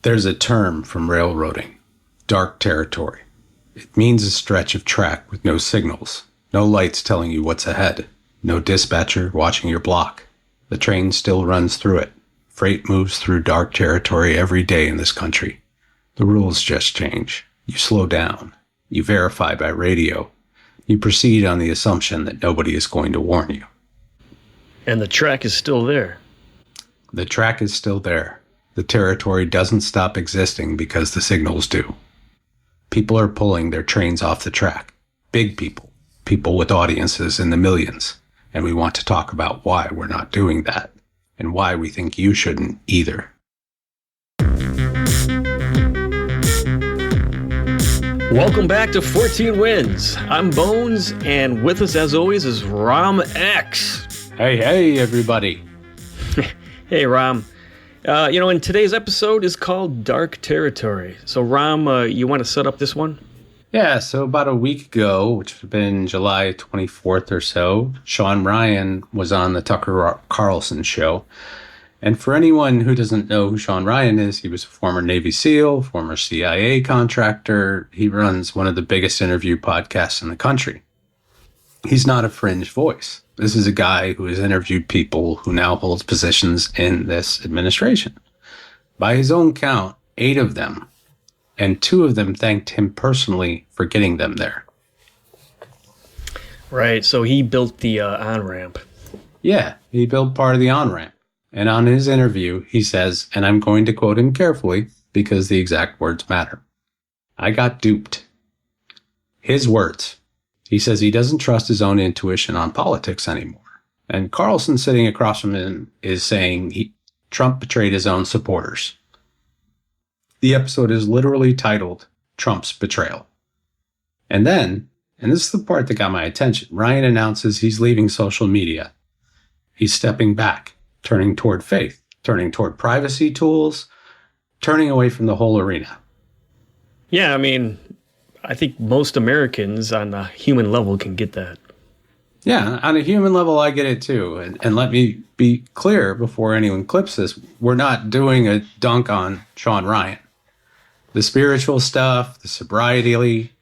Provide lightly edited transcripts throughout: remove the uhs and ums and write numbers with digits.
There's a term from railroading, dark territory. It means a stretch of track with no signals, no lights telling you what's ahead, no dispatcher watching your block. The train still runs through it. Freight moves through dark territory every day in this country. The rules just change. You slow down. You verify by radio. You proceed on the assumption that nobody is going to warn you. And the track is still there. The track is still there. The territory doesn't stop existing because the signals do. People are pulling their trains off the track. Big people. People with audiences in the millions. And we want to talk about why we're not doing that. And why we think you shouldn't either. Welcome back to Fortean Winds. I'm Bones, and with us as always is RamX. Hey, everybody. Hey, Ram. And today's episode is called Dark Territory. So, Ram, you want to set up this one? Yeah, so about a week ago, which would have been July 24th or so, Sean Ryan was on the Tucker Carlson show. And for anyone who doesn't know who Sean Ryan is, he was a former Navy SEAL, former CIA contractor. He runs one of the biggest interview podcasts in the country. He's not a fringe voice. This is a guy who has interviewed people who now holds positions in this administration. By his own count, 8 of them, and 2 of them thanked him personally for getting them there. Right, so he built the on-ramp. Yeah, he built part of the on-ramp. And on his interview, he says, and I'm going to quote him carefully because the exact words matter, "I got duped." His words. He says he doesn't trust his own intuition on politics anymore. And Carlson sitting across from him is saying Trump betrayed his own supporters. The episode is literally titled Trump's Betrayal. And then, and this is the part that got my attention, Ryan announces he's leaving social media. He's stepping back, turning toward faith, turning toward privacy tools, turning away from the whole arena. Yeah, I think most Americans on a human level can get that. Yeah, on a human level, I get it too. And let me be clear before anyone clips this, we're not doing a dunk on Sean Ryan. The spiritual stuff, the sobriety,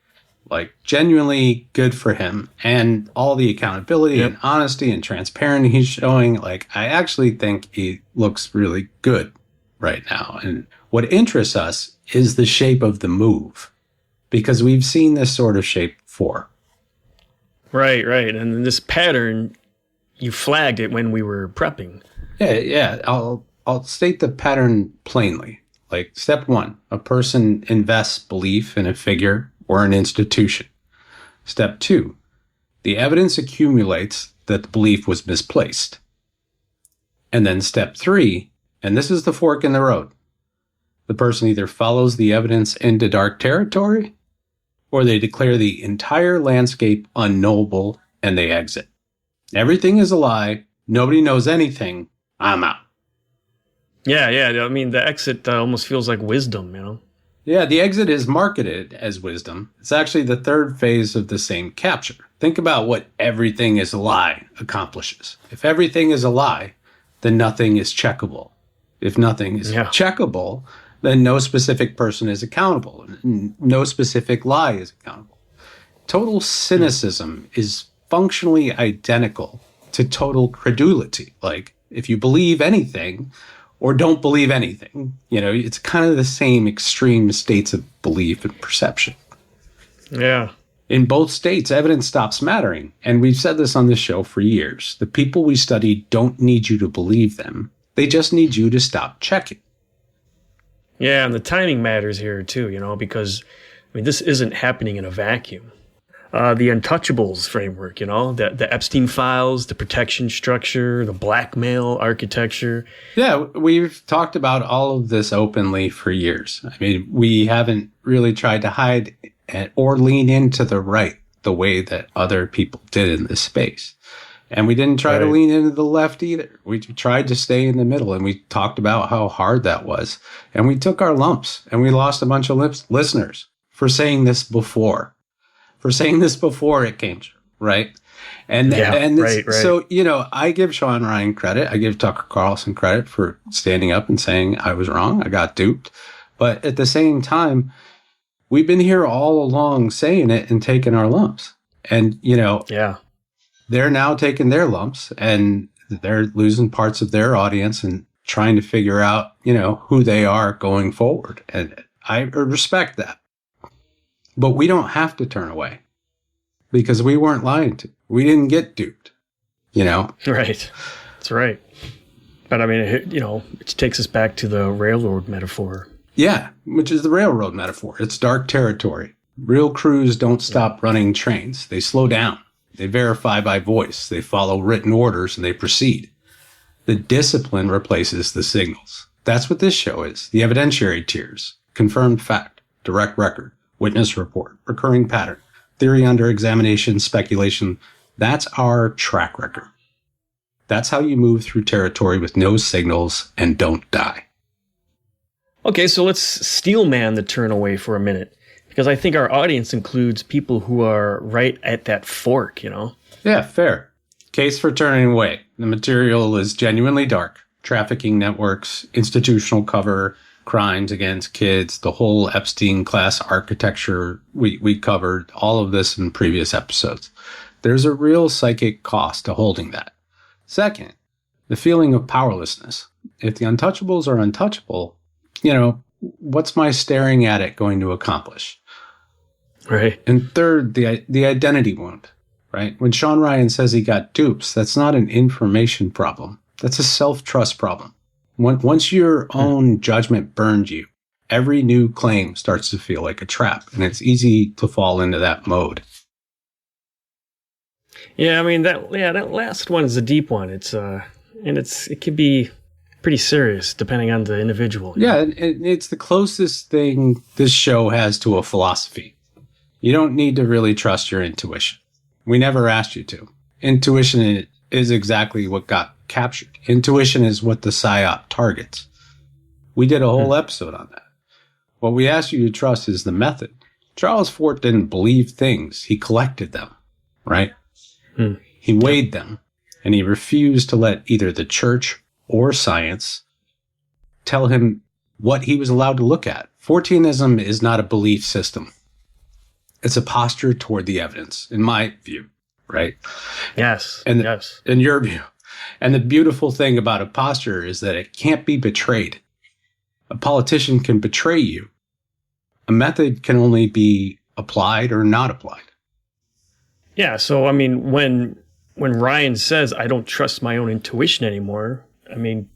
genuinely good for him. And all the accountability and honesty and transparency he's showing, I actually think he looks really good right now. And what interests us is the shape of the move, because we've seen this sort of shape before. Right. And this pattern, you flagged it when we were prepping. Yeah. I'll state the pattern plainly. Step 1, a person invests belief in a figure or an institution. Step 2, the evidence accumulates that the belief was misplaced. And then step 3, and this is the fork in the road. The person either follows the evidence into dark territory, or they declare the entire landscape unknowable and they exit. Everything is a lie. Nobody knows anything. I'm out. Yeah. The exit almost feels like wisdom, Yeah, the exit is marketed as wisdom. It's actually the third phase of the same capture. Think about what everything is a lie accomplishes. If everything is a lie, then nothing is checkable. If nothing is checkable, then no specific person is accountable. No specific lie is accountable. Total cynicism is functionally identical to total credulity. If you believe anything or don't believe anything, it's kind of the same extreme states of belief and perception. Yeah. In both states, evidence stops mattering. And we've said this on this show for years. The people we study don't need you to believe them. They just need you to stop checking. Yeah, and the timing matters here too, because this isn't happening in a vacuum. The Untouchables framework, the Epstein files, the protection structure, the blackmail architecture. Yeah, we've talked about all of this openly for years. We haven't really tried to hide or lean into the right the way that other people did in this space. And we didn't try to lean into the left either. We tried to stay in the middle, and we talked about how hard that was. And we took our lumps, and we lost a bunch of listeners for saying this before. It came true, right? So, I give Sean Ryan credit. I give Tucker Carlson credit for standing up and saying I was wrong. I got duped. But at the same time, we've been here all along saying it and taking our lumps. And, Yeah. they're now taking their lumps and they're losing parts of their audience and trying to figure out, who they are going forward. And I respect that. But we don't have to turn away because we weren't lying to. We didn't get duped, Right. That's right. But I mean, it takes us back to the railroad metaphor. Yeah, which is the railroad metaphor. It's dark territory. Real crews don't stop running trains. They slow down. They verify by voice. They follow written orders and they proceed. The discipline replaces the signals. That's what this show is. The evidentiary tiers. Confirmed fact. Direct record. Witness report. Recurring pattern. Theory under examination. Speculation. That's our track record. That's how you move through territory with no signals and don't die. Okay, so let's steel man the turn away for a minute, because I think our audience includes people who are right at that fork, Yeah, fair. Case for turning away. The material is genuinely dark. Trafficking networks, institutional cover, crimes against kids, the whole Epstein class architecture. We covered all of this in previous episodes. There's a real psychic cost to holding that. Second, the feeling of powerlessness. If the untouchables are untouchable, what's my staring at it going to accomplish? Right. And third, the identity wound, right? When Sean Ryan says he got dupes, that's not an information problem. That's a self-trust problem. Once your own judgment burned you, every new claim starts to feel like a trap, and it's easy to fall into that mode. Yeah, I mean that last one is a deep one. It can be pretty serious depending on the individual. Yeah, and it's the closest thing this show has to a philosophy. You don't need to really trust your intuition. We never asked you to. Intuition is exactly what got captured. Intuition is what the PSYOP targets. We did a whole episode on that. What we asked you to trust is the method. Charles Fort didn't believe things. He collected them, right? He weighed them, and he refused to let either the church or science tell him what he was allowed to look at. Forteanism is not a belief system. It's a posture toward the evidence, in my view, right? Yes. Yes. In your view. And the beautiful thing about a posture is that it can't be betrayed. A politician can betray you. A method can only be applied or not applied. Yeah. So, I mean, when Ryan says, I don't trust my own intuition anymore, I mean,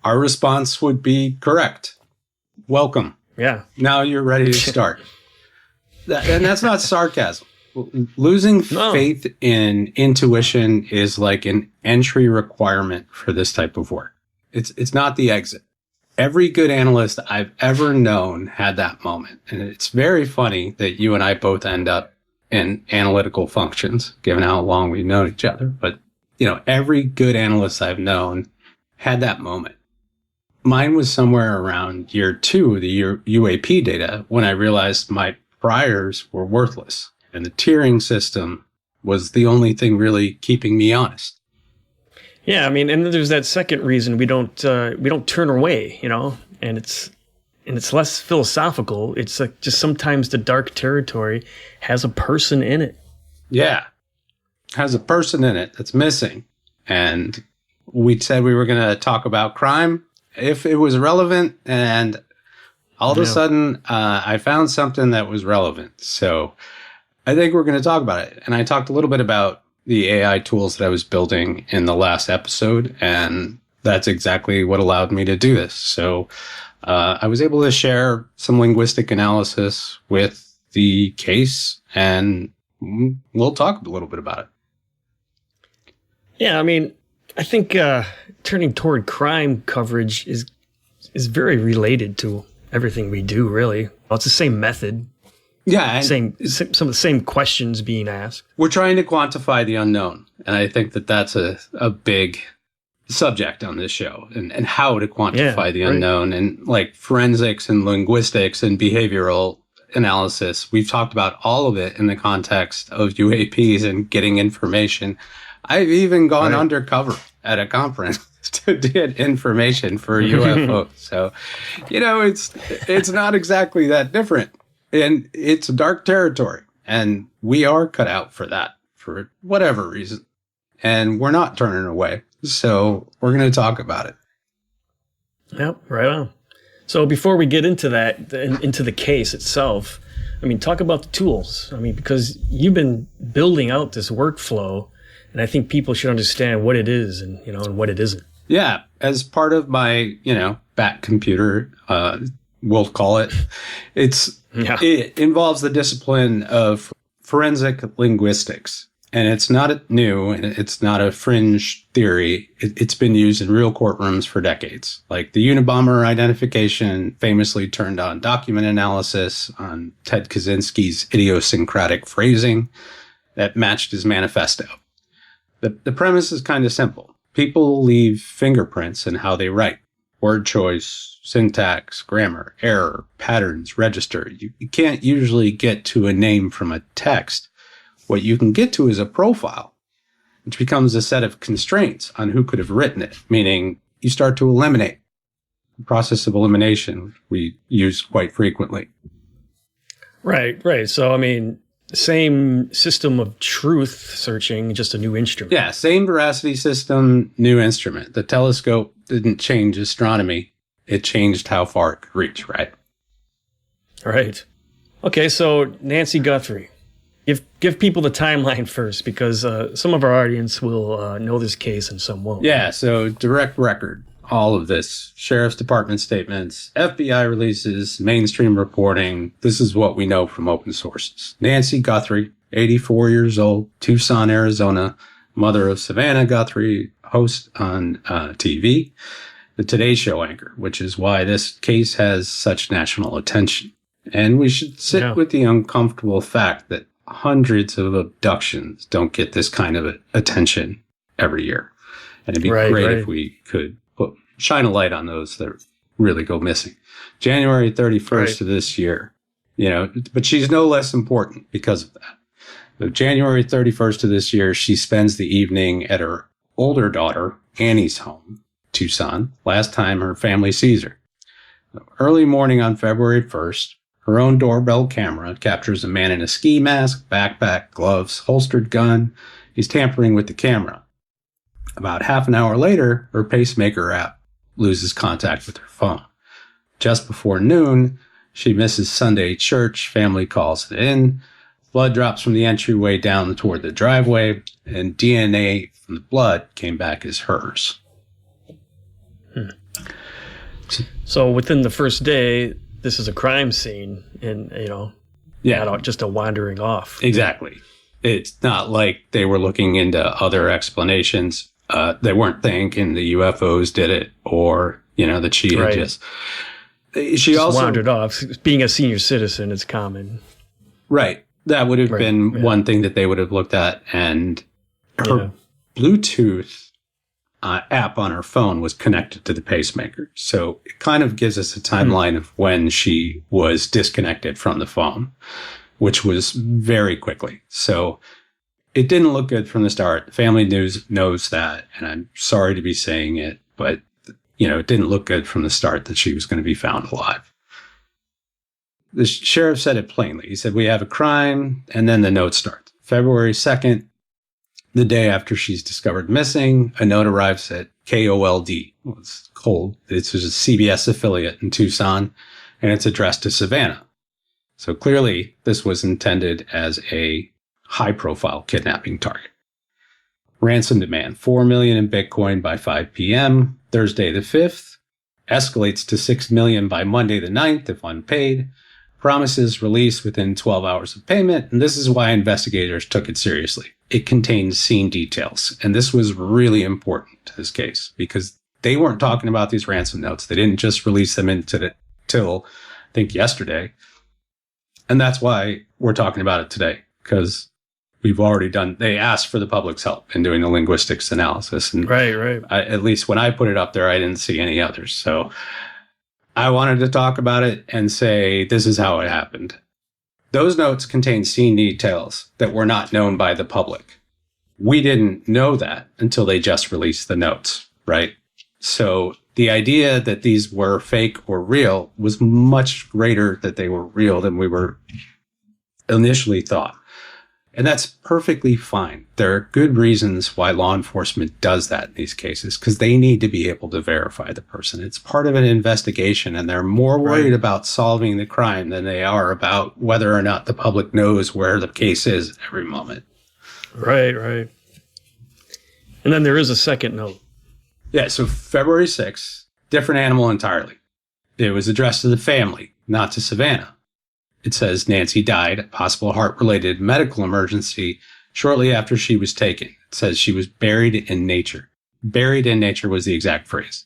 our response would be correct. Welcome. Yeah. Now you're ready to start. And that's not sarcasm. Losing faith in intuition is like an entry requirement for this type of work. It's not the exit. Every good analyst I've ever known had that moment. And it's very funny that you and I both end up in analytical functions, given how long we've known each other. But, every good analyst I've known had that moment. Mine was somewhere around year 2 of the UAP data when I realized my priors were worthless. And the tiering system was the only thing really keeping me honest. Yeah, I mean, and there's that second reason we don't turn away, and it's less philosophical. It's like just sometimes the dark territory has a person in it. Yeah, has a person in it that's missing. And we said we were going to talk about crime if it was relevant, and all of a sudden I found something that was relevant. So I think we're going to talk about it. And I talked a little bit about the AI tools that I was building in the last episode, and that's exactly what allowed me to do this. So I was able to share some linguistic analysis with the case, and we'll talk a little bit about it. Yeah, I mean, I think turning toward crime coverage is very related to everything we do, really. Well, it's the same method. Yeah. Some of the same questions being asked. We're trying to quantify the unknown. And I think that that's a big subject on this show, and how to quantify the unknown, and like forensics and linguistics and behavioral analysis. We've talked about all of it in the context of UAPs and getting information. I've even gone undercover at a conference to get information for UFOs. So, it's not exactly that different. And it's dark territory. And we are cut out for that for whatever reason. And we're not turning away. So we're going to talk about it. Yep, right on. So before we get into that, into the case itself, talk about the tools. Because you've been building out this workflow, and I think people should understand what it is and what it isn't. Yeah. As part of my, back computer, we'll call it, it involves the discipline of forensic linguistics. And it's not new, and it's not a fringe theory. It's been used in real courtrooms for decades. Like the Unabomber identification famously turned on document analysis on Ted Kaczynski's idiosyncratic phrasing that matched his manifesto. The premise is kind of simple. People leave fingerprints in how they write. Word choice, syntax, grammar, error, patterns, register. You can't usually get to a name from a text. What you can get to is a profile, which becomes a set of constraints on who could have written it, meaning you start to eliminate. The process of elimination we use quite frequently. Right. So, same system of truth searching, just a new instrument. Yeah, same veracity system, new instrument. The telescope didn't change astronomy. It changed how far it could reach, right? Right. Okay, so Nancy Guthrie. Give people the timeline first, because some of our audience will know this case and some won't. Yeah, so direct record, all of this. Sheriff's Department statements, FBI releases, mainstream reporting. This is what we know from open sources. Nancy Guthrie, 84 years old, Tucson, Arizona, mother of Savannah Guthrie, host on TV, the Today Show anchor, which is why this case has such national attention. And we should sit with the uncomfortable fact that hundreds of abductions don't get this kind of attention every year. And it'd be great if we could shine a light on those that really go missing. January 31st of this year, but she's no less important because of that. So January 31st of this year, she spends the evening at her older daughter, Annie's home, Tucson, last time her family sees her. Early morning on February 1st, her own doorbell camera captures a man in a ski mask, backpack, gloves, holstered gun. He's tampering with the camera. About half an hour later, her pacemaker app loses contact with her phone. Just before noon, she misses Sunday church. Family calls it in. Blood drops from the entryway down toward the driveway, and DNA from the blood came back as hers. So within the first day, this is a crime scene, and, not just a wandering off. Exactly. It's not like they were looking into other explanations. They weren't thinking the UFOs did it, or, that she had she also wandered off. Being a senior citizen is common. Right. That would have been one thing that they would have looked at. And her Bluetooth app on her phone was connected to the pacemaker. So it kind of gives us a timeline of when she was disconnected from the phone, which was very quickly. So it didn't look good from the start. The family knows that, and I'm sorry to be saying it, but it didn't look good from the start that she was going to be found alive. The sheriff said it plainly. He said, "We have a crime," and then the note starts. February 2nd, the day after she's discovered missing, a note arrives at KOLD. Well, it's cold. It's a CBS affiliate in Tucson, and it's addressed to Savannah. So clearly, this was intended as a high-profile kidnapping target. Ransom demand, $4 million in Bitcoin by 5 p.m. Thursday the 5th. Escalates to $6 million by Monday the 9th if unpaid. Promises release within 12 hours of payment, and this is why investigators took it seriously. It contained scene details, and this was really important to this case because they weren't talking about these ransom notes. They didn't just release them till I think yesterday, and that's why we're talking about it today, because we've already they asked for the public's help in doing the linguistics analysis, and at least when I put it up there, I didn't see any others, so I wanted to talk about it and say, this is how it happened. Those notes contain scene details that were not known by the public. We didn't know that until they just released the notes, right? So the idea that these were fake or real was much greater that they were real than we were initially thought. And that's perfectly fine. There are good reasons why law enforcement does that in these cases, because they need to be able to verify the person. It's part of an investigation, and they're more worried about solving the crime than they are about whether or not the public knows where the case is at every moment. Right, right. And then there is a second note. Yeah, so February 6th, different animal entirely. It was addressed to the family, not to Savannah. It says Nancy died, a possible heart-related medical emergency, shortly after she was taken. It says she was buried in nature. Buried in nature was the exact phrase.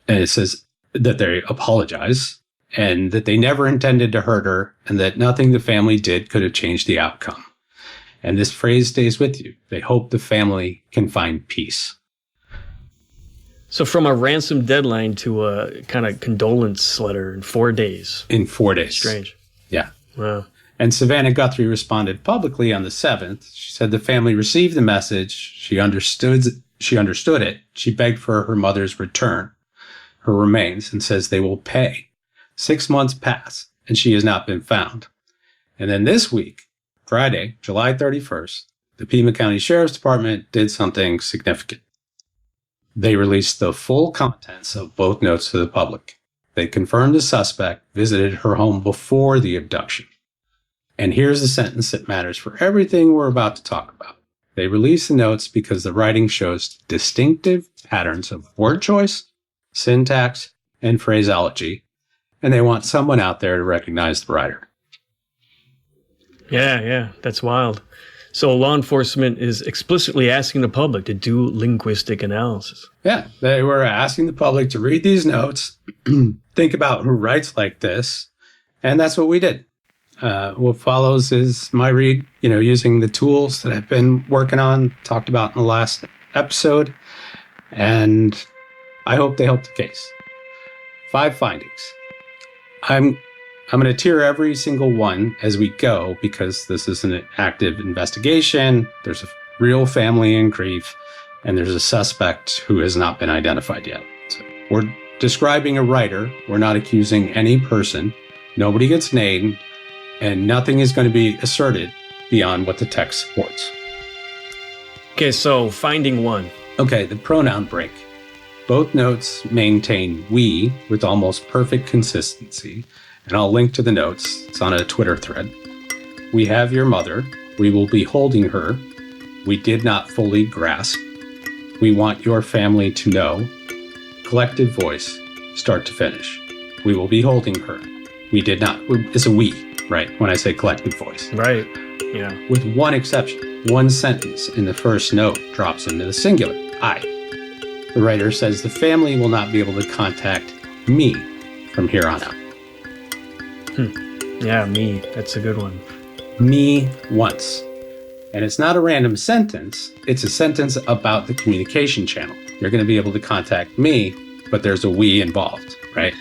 And it says that they apologize and that they never intended to hurt her and that nothing the family did could have changed the outcome. And this phrase stays with you. They hope the family can find peace. So from a ransom deadline to a kind of condolence letter in 4 days. In 4 days. Strange. Yeah. Wow. And Savannah Guthrie responded publicly on the 7th. She said the family received the message. She understood it. She begged for her mother's return, her remains, and says they will pay. 6 months pass, and she has not been found. And then this week, Friday, July 31st, the Pima County Sheriff's Department did something significant. They released the full contents of both notes to the public. They confirmed the suspect visited her home before the abduction. And here's the sentence that matters for everything we're about to talk about. They released the notes because the writing shows distinctive patterns of word choice, syntax, and phraseology, and they want someone out there to recognize the writer. Yeah, that's wild. So law enforcement is explicitly asking the public to do linguistic analysis. Yeah, they were asking the public to read these notes, think about who writes like this, and that's what we did. What follows is my read, using the tools that I've been working on, talked about in the last episode, and I hope they help the case. 5 findings. I'm going to tier every single one as we go because this is an active investigation. There's a real family in grief, and there's a suspect who has not been identified yet. So we're describing a writer. We're not accusing any person. Nobody gets named, and nothing is going to be asserted beyond what the text supports. Okay, so finding 1. Okay, the pronoun break. Both notes maintain we with almost perfect consistency. And I'll link to the notes. It's on a Twitter thread. We have your mother. We will be holding her. We did not fully grasp. We want your family to know. Collective voice, start to finish. We will be holding her. We did not. It's a we, right? When I say collective voice. Right. Yeah. With one exception. One sentence in the first note drops into the singular, I. The writer says the family will not be able to contact me from here on out. Yeah, me. That's a good one. Me once. And it's not a random sentence. It's a sentence about the communication channel. You're going to be able to contact me, but there's a we involved, right?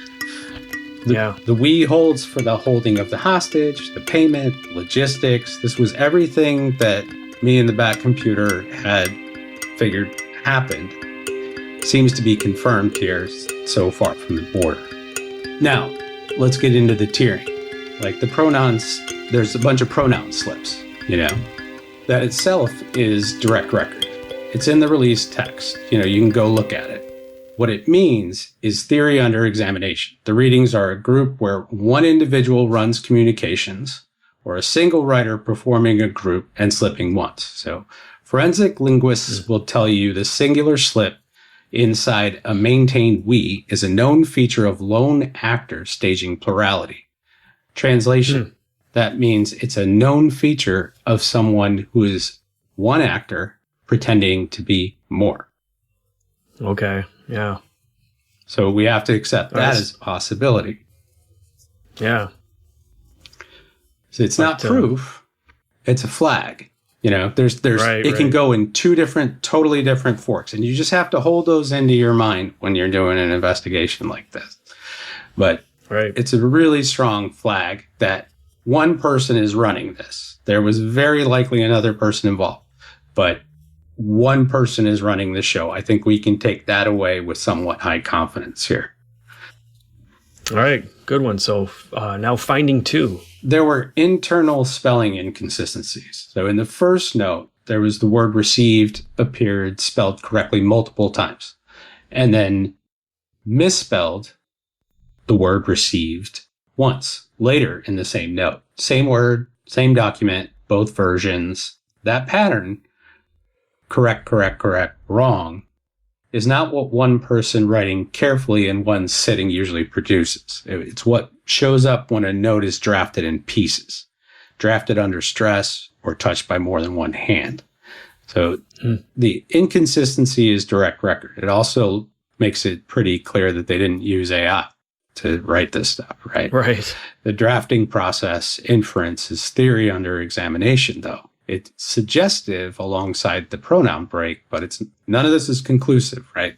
The we holds for the holding of the hostage, the payment, logistics. This was everything that me and the back computer had figured happened. Seems to be confirmed here so far from the border. Now, let's get into the tiering. Like the pronouns, there's a bunch of pronoun slips, That itself is direct record. It's in the release text. You can go look at it. What it means is theory under examination. The readings are a group where one individual runs communications or a single writer performing a group and slipping once. So forensic linguists will tell you the singular slip inside a maintained we is a known feature of lone actor staging plurality. Translation, that means it's a known feature of someone who is one actor pretending to be more. Okay, yeah. So we have to accept that as a possibility. Yeah. So it's not proof, it's a flag. It can go in 2 totally different forks, and you just have to hold those into your mind when you're doing an investigation like this. But it's a really strong flag that one person is running this. There was very likely another person involved, but one person is running the show. I think we can take that away with somewhat high confidence here. All right, good one. So now finding 2. There were internal spelling inconsistencies. So in the first note, there was the word received appeared spelled correctly multiple times, and then misspelled the word received once later in the same note. Same word, same document, both versions. That pattern, correct, wrong, is not what one person writing carefully in one sitting usually produces. It's what shows up when a note is drafted in pieces, drafted under stress, or touched by more than one hand. So the inconsistency is direct record. It also makes it pretty clear that they didn't use AI to write this stuff, right? Right. The drafting process, inference, is theory under examination, though. It's suggestive alongside the pronoun break, but none of this is conclusive, right?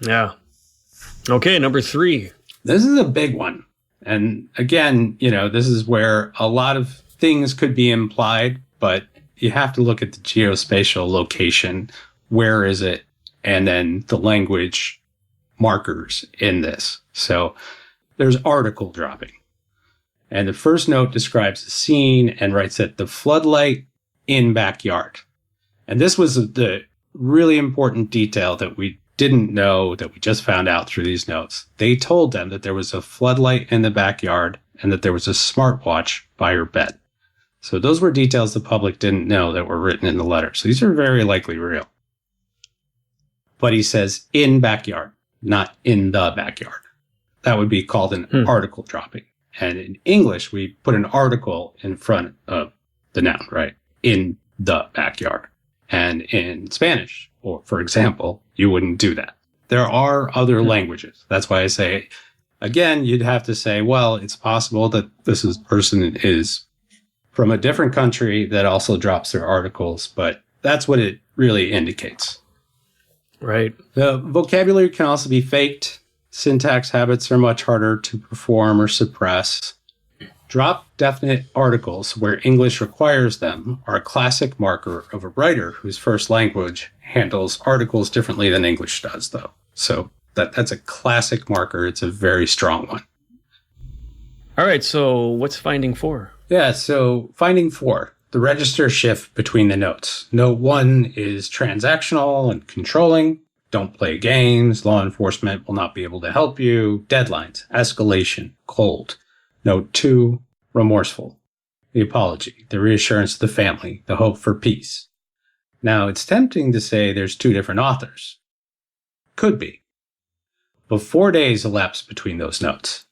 Yeah. Okay, number 3. This is a big one. And again, this is where a lot of things could be implied, but you have to look at the geospatial location. Where is it? And then the language markers in this. So there's article dropping. And the first note describes the scene and writes that the floodlight in backyard. And this was the really important detail that we didn't know, that we just found out through these notes. They told them that there was a floodlight in the backyard and that there was a smartwatch by her bed. So those were details the public didn't know that were written in the letter. So these are very likely real. But he says in backyard, not in the backyard. That would be called an article dropping. And in English, we put an article in front of the noun, right? In the backyard. And in Spanish, or for example, you wouldn't do that. There are other languages. That's why I say, again, you'd have to say, well, it's possible that this person is from a different country that also drops their articles, but that's what it really indicates. Right. The vocabulary can also be faked. Syntax habits are much harder to perform or suppress. Drop definite articles where English requires them are a classic marker of a writer whose first language handles articles differently than English does, though. So that's a classic marker. It's a very strong one. All right, so what's finding 4? Yeah, so finding 4, the register shift between the notes. Note 1 is transactional and controlling. Don't play games. Law enforcement will not be able to help you. Deadlines. Escalation. Cold. Note 2, remorseful. The apology. The reassurance to the family. The hope for peace. Now, it's tempting to say there's 2 different authors. Could be. But 4 days elapsed between those notes.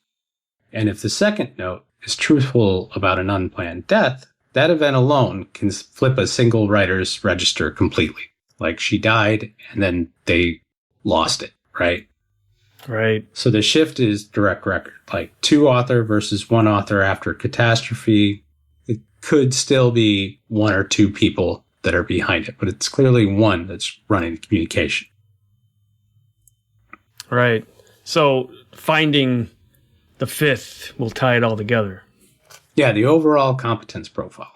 And if the second note is truthful about an unplanned death, that event alone can flip a single writer's register completely. Like she died and then they lost it, right? Right. So the shift is direct record, like 2 author versus 1 author after catastrophe. It could still be 1 or 2 people that are behind it, but it's clearly 1 that's running the communication. Right. So finding the 5th will tie it all together. Yeah, the overall competence profile.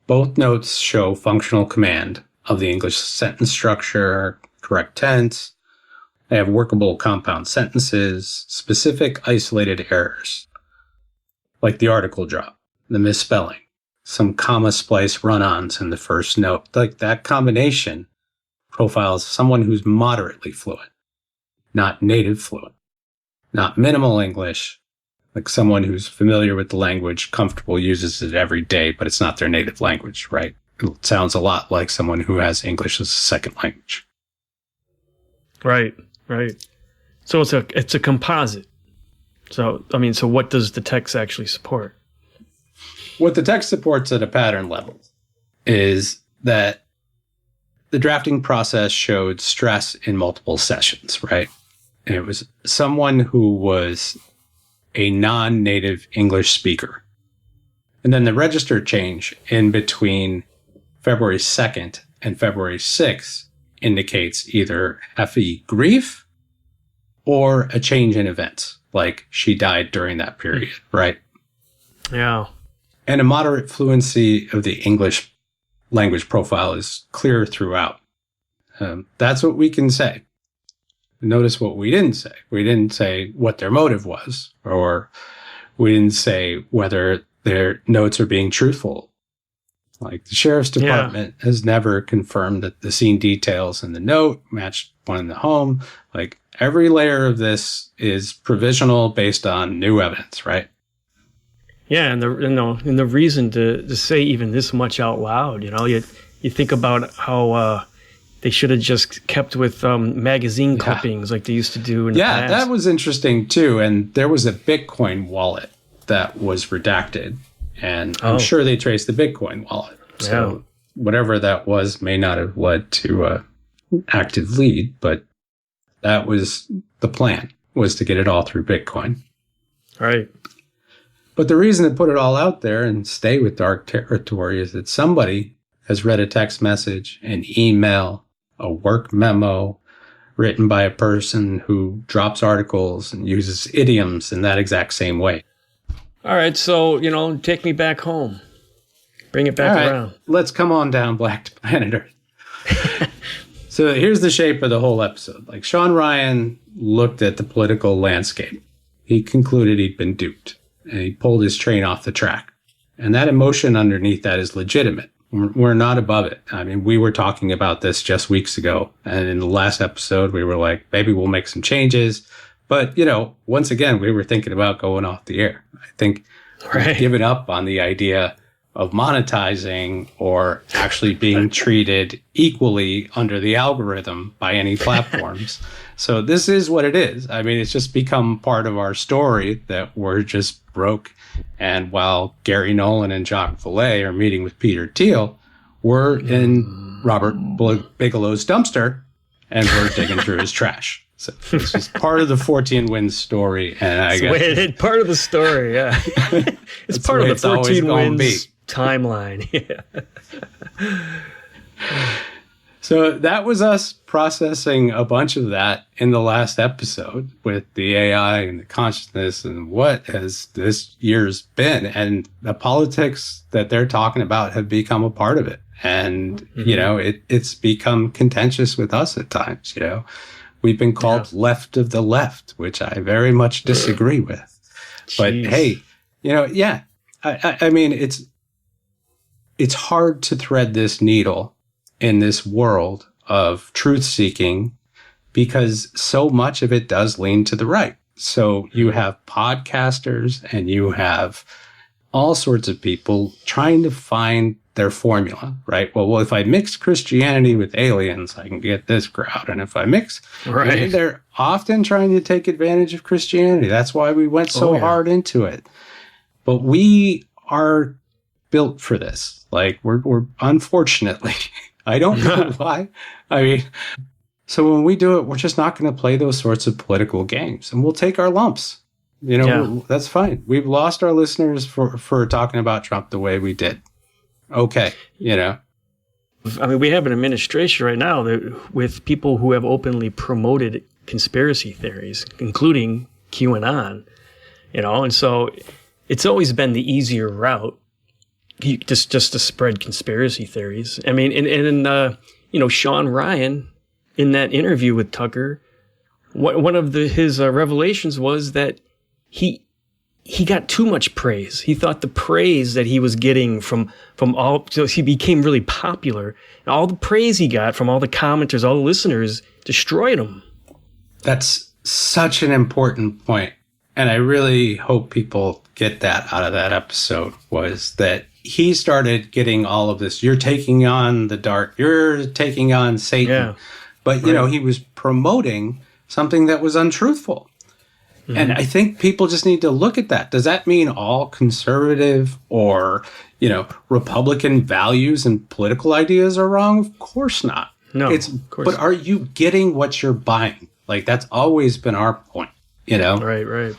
Both notes show functional command of the English sentence structure, correct tense. They have workable compound sentences, specific isolated errors, like the article drop, the misspelling, some comma splice run-ons in the first note. Like that combination profiles someone who's moderately fluent, not native fluent, not minimal English, like someone who's familiar with the language, comfortable, uses it every day, but it's not their native language, right? It sounds a lot like someone who has English as a second language. Right, right. So it's a composite. So what does the text actually support? What the text supports at a pattern level is that the drafting process showed stress in multiple sessions, right? And it was someone who was a non-native English speaker. And then the register change in between February 2nd and February 6th indicates either heavy grief or a change in events, like she died during that period, right? Yeah. And a moderate fluency of the English language profile is clear throughout. That's what we can say. Notice what we didn't say. We didn't say what their motive was, or we didn't say whether their notes are being truthful. Like the sheriff's department has never confirmed that the scene details in the note matched one in the home. Like every layer of this is provisional based on new evidence, right? Yeah, and the reason to say even this much out loud, you think about how they should have just kept with magazine clippings like they used to do in the past. Yeah, that was interesting too. And there was a Bitcoin wallet that was redacted. And I'm sure they traced the Bitcoin wallet. So whatever that was may not have led to active lead, but that was the plan, was to get it all through Bitcoin. Right. But the reason to put it all out there and stay with dark territory is that somebody has read a text message, an email, a work memo written by a person who drops articles and uses idioms in that exact same way. All right, so, take me back home. Bring it back around. Let's come on down Black to Planet Earth. So here's the shape of the whole episode. Like Sean Ryan looked at the political landscape. He concluded he'd been duped, and he pulled his train off the track. And that emotion underneath that is legitimate. We're not above it. I mean, we were talking about this just weeks ago. And in the last episode, we were like, maybe we'll make some changes. But, once again, we were thinking about going off the air. I think we've given up on the idea of monetizing or actually being treated equally under the algorithm by any platforms. So this is what it is. I mean, it's just become part of our story that we're just broke. And while Gary Nolan and Jacques Vallée are meeting with Peter Thiel, we're in Robert Bigelow's dumpster and we're digging through his trash. So it's just part of the Fortean Winds story. And I guess it's part of the story, yeah. It's part of the Fortean Winds timeline. Yeah. So that was us processing a bunch of that in the last episode with the AI and the consciousness and what has this year's been. And the politics that they're talking about have become a part of it. And, it's become contentious with us at times, We've been called left of the left, which I very much disagree with. But hey, I mean, it's hard to thread this needle in this world of truth seeking because so much of it does lean to the right. So you have podcasters and you have all sorts of people trying to find their formula, right? Well, if I mix Christianity with aliens, I can get this crowd. And if I mix, they're often trying to take advantage of Christianity. That's why we went so hard into it. But we are built for this. Like we're unfortunately, I don't know why. I mean, so when we do it, we're just not going to play those sorts of political games and we'll take our lumps. That's fine. We've lost our listeners for talking about Trump the way we did. Okay, I mean, we have an administration right now with people who have openly promoted conspiracy theories, including QAnon, and so it's always been the easier route just to spread conspiracy theories. I mean, and Sean Ryan in that interview with Tucker, one of his revelations was that he got too much praise. He thought the praise that he was getting from all, so he became really popular. And all the praise he got from all the commenters, all the listeners, destroyed him. That's such an important point. And I really hope people get that out of that episode, was that he started getting all of this. You're taking on the dark. You're taking on Satan. Yeah. But, he was promoting something that was untruthful. Mm-hmm. And I think people just need to look at that. Does that mean all conservative or, Republican values and political ideas are wrong? Of course not. No, but are you getting what you're buying? Like, that's always been our point, Right.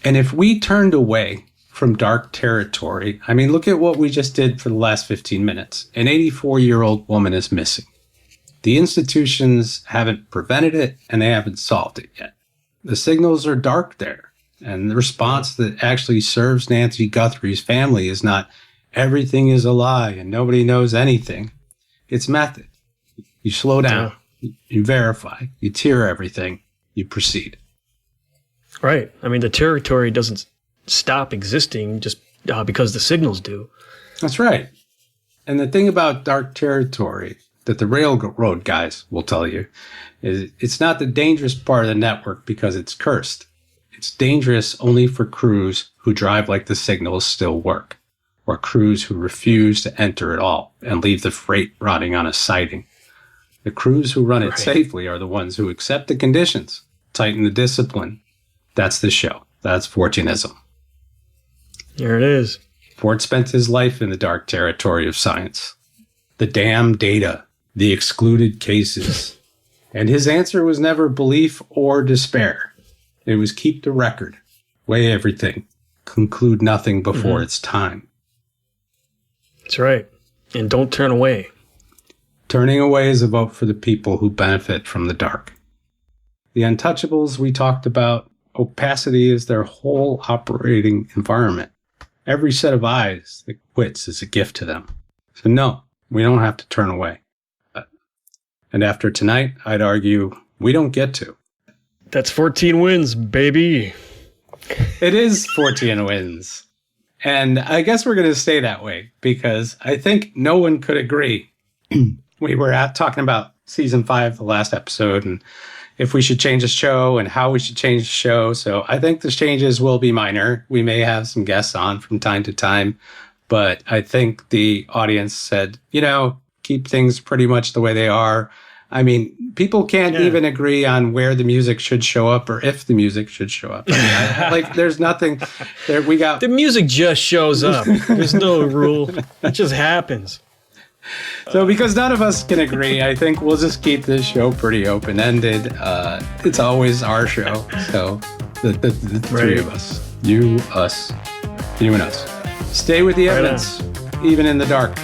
And if we turned away from dark territory, I mean, look at what we just did for the last 15 minutes. An 84-year-old woman is missing. The institutions haven't prevented it, and they haven't solved it yet. The signals are dark there. And the response that actually serves Nancy Guthrie's family is not everything is a lie and nobody knows anything. It's method. You slow down, you verify, you tier everything, you proceed. Right. I mean, the territory doesn't stop existing just because the signals do. That's right. And the thing about dark territory that the railroad guys will tell you is it's not the dangerous part of the network because it's cursed. It's dangerous only for crews who drive like the signals still work, or crews who refuse to enter at all and leave the freight rotting on a siding. The crews who run it safely are the ones who accept the conditions, tighten the discipline. That's the show. That's Forteanism. Here it is. Fort spent his life in the dark territory of science. The damn data, the excluded cases. And his answer was never belief or despair. It was keep the record, weigh everything, conclude nothing before it's time. That's right. And don't turn away. Turning away is a vote for the people who benefit from the dark. The untouchables we talked about, opacity is their whole operating environment. Every set of eyes that quits is a gift to them. So no, we don't have to turn away. And after tonight, I'd argue we don't get to. That's 14 wins, baby. It is 14 wins. And I guess we're going to stay that way because I think no one could agree. We were talking about season 5, the last episode, and if we should change the show and how we should change the show. So I think the changes will be minor. We may have some guests on from time to time, but I think the audience said, keep things pretty much the way they are. I mean, people can't even agree on where the music should show up or if the music should show up. I mean, there's nothing there. The music just shows up. There's no rule. It just happens. So because none of us can agree, I think we'll just keep this show pretty open-ended. It's always our show. So the three of us, you, us, you and us. Stay with the evidence, even in the dark.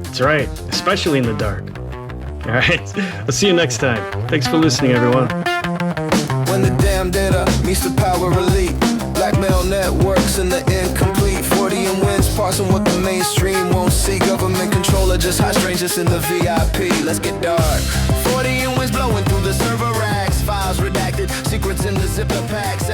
That's right, especially in the dark. All right, I'll see you next time. Thanks for listening, everyone. When the damn data meets the power elite, blackmail networks and the incomplete, Fortean Winds parsing what the mainstream won't see. Government controller, just hot strangers in the VIP. Let's get dark. Fortean Winds blowing through the server racks, files redacted, secrets in the zipper packs.